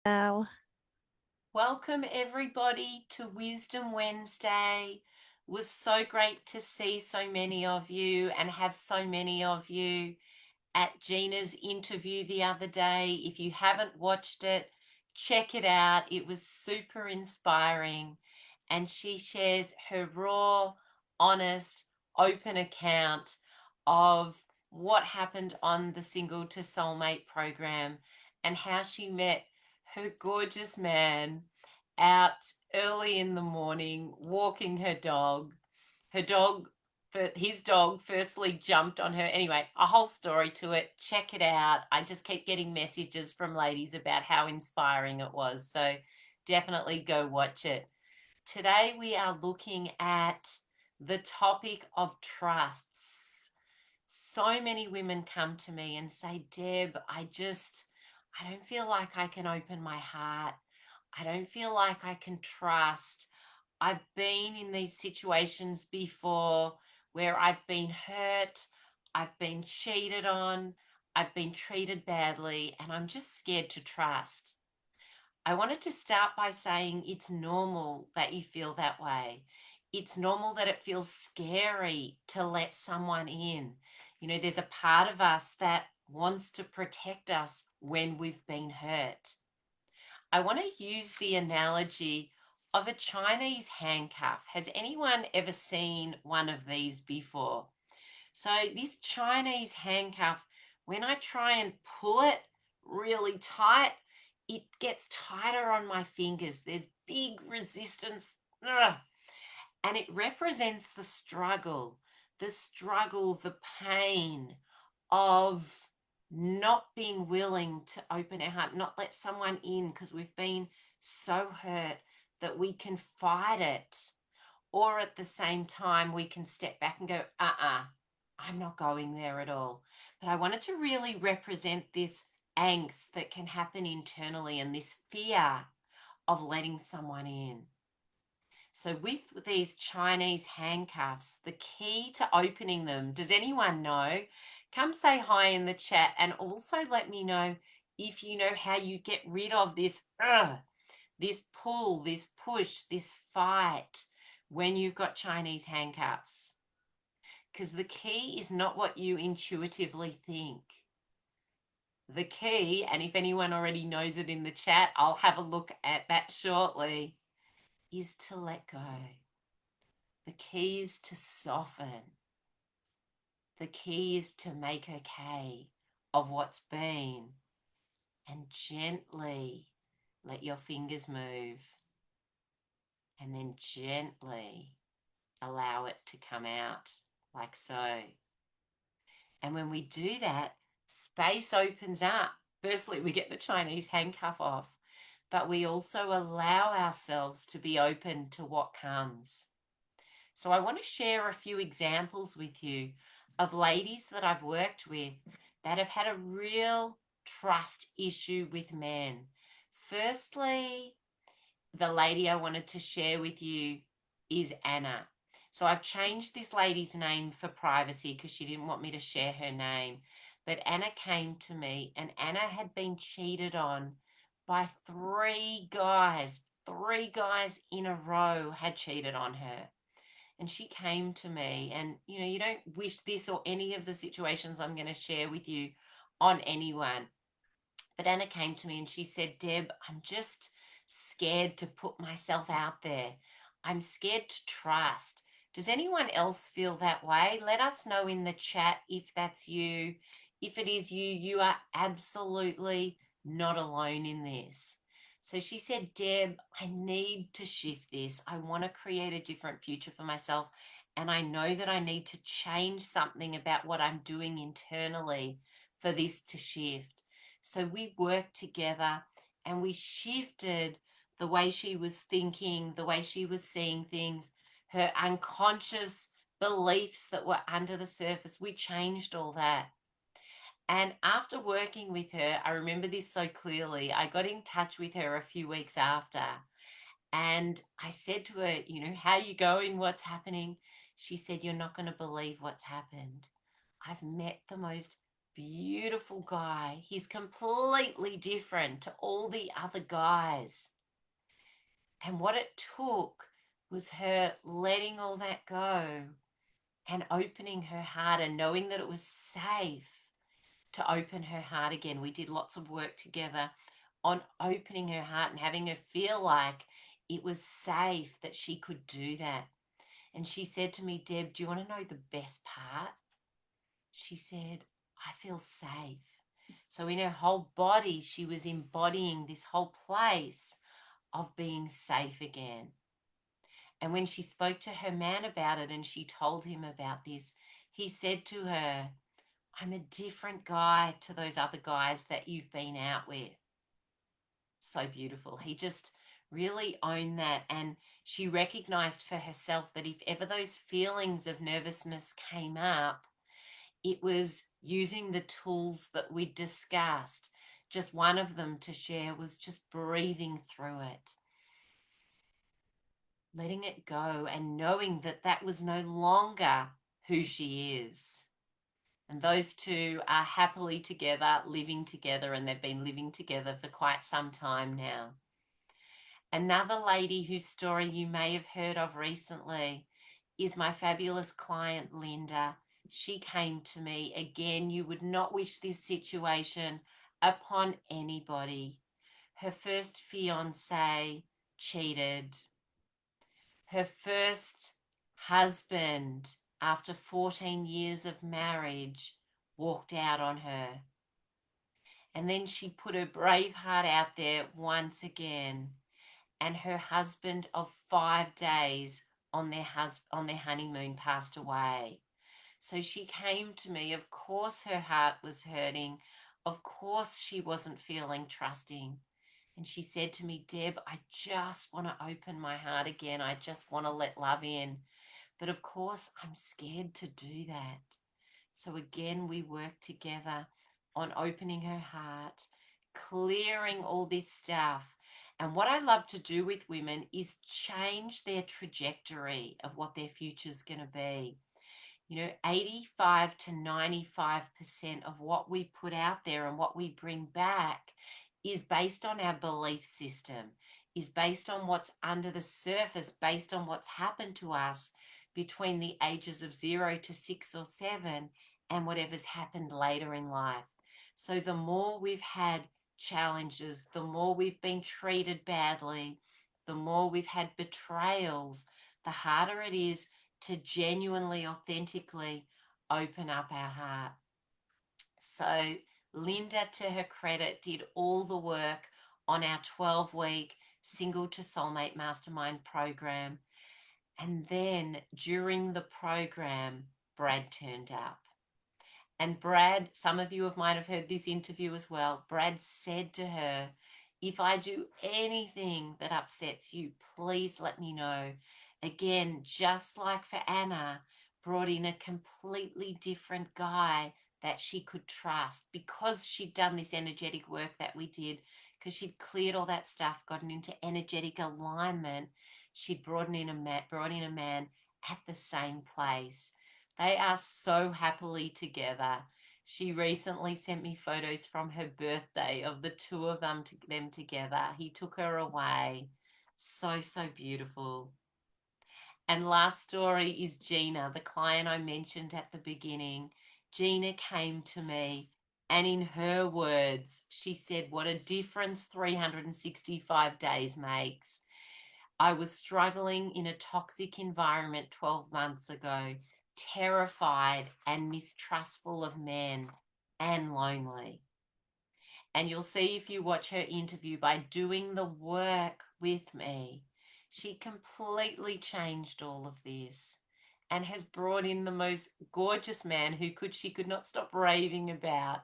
Now, Welcome everybody to Wisdom Wednesday. It was so great to see so many of you and have so many of you at Gina's interview the other day. If you haven't watched it, check it out. It was super inspiring. And she shares her raw, honest, open account of what happened on the Single to Soulmate program and how she met her gorgeous man out early in the morning walking her dog. Her dog his dog firstly jumped on her. Anyway, a whole story to it. Check it out. I just keep getting messages from ladies about how inspiring it was. So definitely go watch it. Today we are looking at the topic of trusts. So many women come to me and say, Deb, I don't feel like I can open my heart. I don't feel like I can trust. I've been in these situations before where I've been hurt, I've been cheated on, I've been treated badly, and I'm just scared to trust. I wanted to start by saying it's normal that you feel that way. It's normal that it feels scary to let someone in. There's a part of us that wants to protect us when we've been hurt. I want to use the analogy of a Chinese handcuff. Has anyone ever seen one of these before? So, this Chinese handcuff, when I try and pull it really tight, it gets tighter on my fingers. There's big resistance. Ugh. And it represents the struggle, the pain of not being willing to open our heart, not let someone in because we've been so hurt that we can fight it. Or at the same time, we can step back and go, I'm not going there at all. But I wanted to really represent this angst that can happen internally and this fear of letting someone in. So, with these Chinese handcuffs, the key to opening them, does anyone know? Come say hi in the chat and also let me know if you know how you get rid of this pull, this push, this fight when you've got Chinese handcuffs. Because the key is not what you intuitively think. The key, and if anyone already knows it in the chat, I'll have a look at that shortly, is to let go. The key is to soften. The key is to make okay of what's been and gently let your fingers move and then gently allow it to come out like so. And when we do that, space opens up. Firstly, we get the Chinese handcuff off, but we also allow ourselves to be open to what comes. So I want to share a few examples with you of ladies that I've worked with that have had a real trust issue with men. Firstly, the lady I wanted to share with you is Anna. So I've changed this lady's name for privacy because she didn't want me to share her name. But Anna came to me and Anna had been cheated on by three guys. Three guys in a row had cheated on her. And she came to me, and you don't wish this or any of the situations I'm going to share with you on anyone. But Anna came to me and she said, Deb, I'm just scared to put myself out there. I'm scared to trust. Does anyone else feel that way? Let us know in the chat if that's you. If it is you, you are absolutely not alone in this. So she said, Deb, I need to shift this. I want to create a different future for myself. And I know that I need to change something about what I'm doing internally for this to shift. So we worked together and we shifted the way she was thinking, the way she was seeing things, her unconscious beliefs that were under the surface. We changed all that. And after working with her, I remember this so clearly. I got in touch with her a few weeks after and I said to her, how are you going? What's happening? She said, you're not going to believe what's happened. I've met the most beautiful guy. He's completely different to all the other guys. And what it took was her letting all that go and opening her heart and knowing that it was safe to open her heart again. We did lots of work together on opening her heart and having her feel like it was safe that she could do that. And she said to me, Deb, do you want to know the best part? She said, I feel safe. So in her whole body, she was embodying this whole place of being safe again. And when she spoke to her man about it and she told him about this, he said to her, I'm a different guy to those other guys that you've been out with. So beautiful. He just really owned that. And she recognized for herself that if ever those feelings of nervousness came up, it was using the tools that we discussed. Just one of them to share was just breathing through it, letting it go and knowing that that was no longer who she is. And those two are happily together, living together, and they've been living together for quite some time now. Another lady whose story you may have heard of recently is my fabulous client, Linda. She came to me. Again, you would not wish this situation upon anybody. Her first fiance cheated. Her first husband, after 14 years of marriage, walked out on her. And then she put her brave heart out there once again. And her husband of 5 days on their honeymoon passed away. So she came to me. Of course her heart was hurting. Of course she wasn't feeling trusting. And she said to me, Deb, I just want to open my heart again. I just want to let love in. But of course, I'm scared to do that. So again, we work together on opening her heart, clearing all this stuff. And what I love to do with women is change their trajectory of what their future's going to be. 85 to 95% of what we put out there and what we bring back is based on our belief system, is based on what's under the surface, based on what's happened to us between the ages of 0 to 6 or 7 and whatever's happened later in life. So the more we've had challenges, the more we've been treated badly, the more we've had betrayals, the harder it is to genuinely, authentically open up our heart. So Linda, to her credit, did all the work on our 12-week Single to Soulmate Mastermind program. And then during the program, Brad turned up. And Brad, some of you might have heard this interview as well. Brad said to her, if I do anything that upsets you, please let me know. Again, just like for Anna, brought in a completely different guy that she could trust because she'd done this energetic work that we did, because she'd cleared all that stuff, gotten into energetic alignment. She'd brought in a man at the same place. They are so happily together. She recently sent me photos from her birthday of the two of them together. He took her away. So, so beautiful. And last story is Gina, the client I mentioned at the beginning. Gina came to me, and in her words, she said, what a difference 365 days makes. I was struggling in a toxic environment 12 months ago, terrified and mistrustful of men and lonely. And you'll see if you watch her interview, by doing the work with me, she completely changed all of this and has brought in the most gorgeous man she could not stop raving about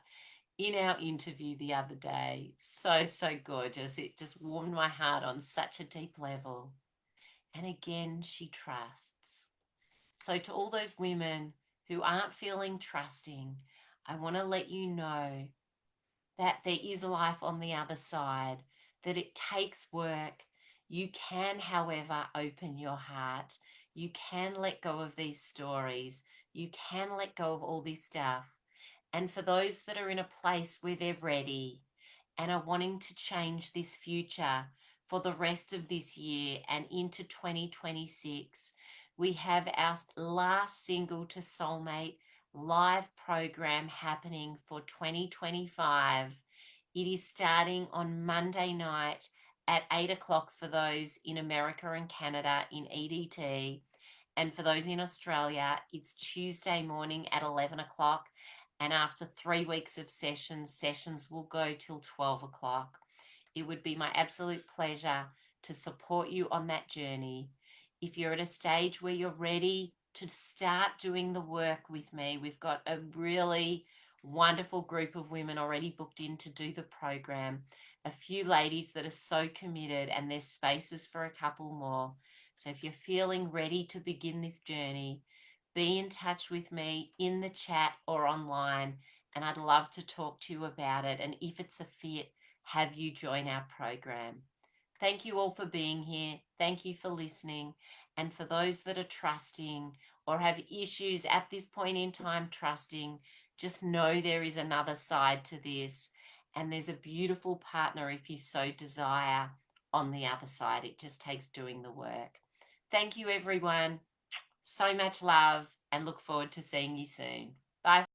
in our interview the other day. So, so gorgeous. It just warmed my heart on such a deep level. And again, she trusts. So to all those women who aren't feeling trusting, I want to let you know that there is life on the other side, that it takes work. You can, however, open your heart. You can let go of these stories. You can let go of all this stuff. And for those that are in a place where they're ready and are wanting to change this future for the rest of this year and into 2026, we have our last Single to Soulmate live program happening for 2025. It is starting on Monday night at 8 o'clock for those in America and Canada in EDT. And for those in Australia, it's Tuesday morning at 11 o'clock. And after 3 weeks of sessions will go till 12 o'clock. It would be my absolute pleasure to support you on that journey. If you're at a stage where you're ready to start doing the work with me, we've got a really wonderful group of women already booked in to do the program. A few ladies that are so committed, and there's spaces for a couple more. So if you're feeling ready to begin this journey, be in touch with me in the chat or online, and I'd love to talk to you about it. And if it's a fit, have you join our program. Thank you all for being here. Thank you for listening. And for those that are trusting or have issues at this point in time trusting, just know there is another side to this. And there's a beautiful partner, if you so desire, on the other side. It just takes doing the work. Thank you, everyone. So much love, and look forward to seeing you soon. Bye.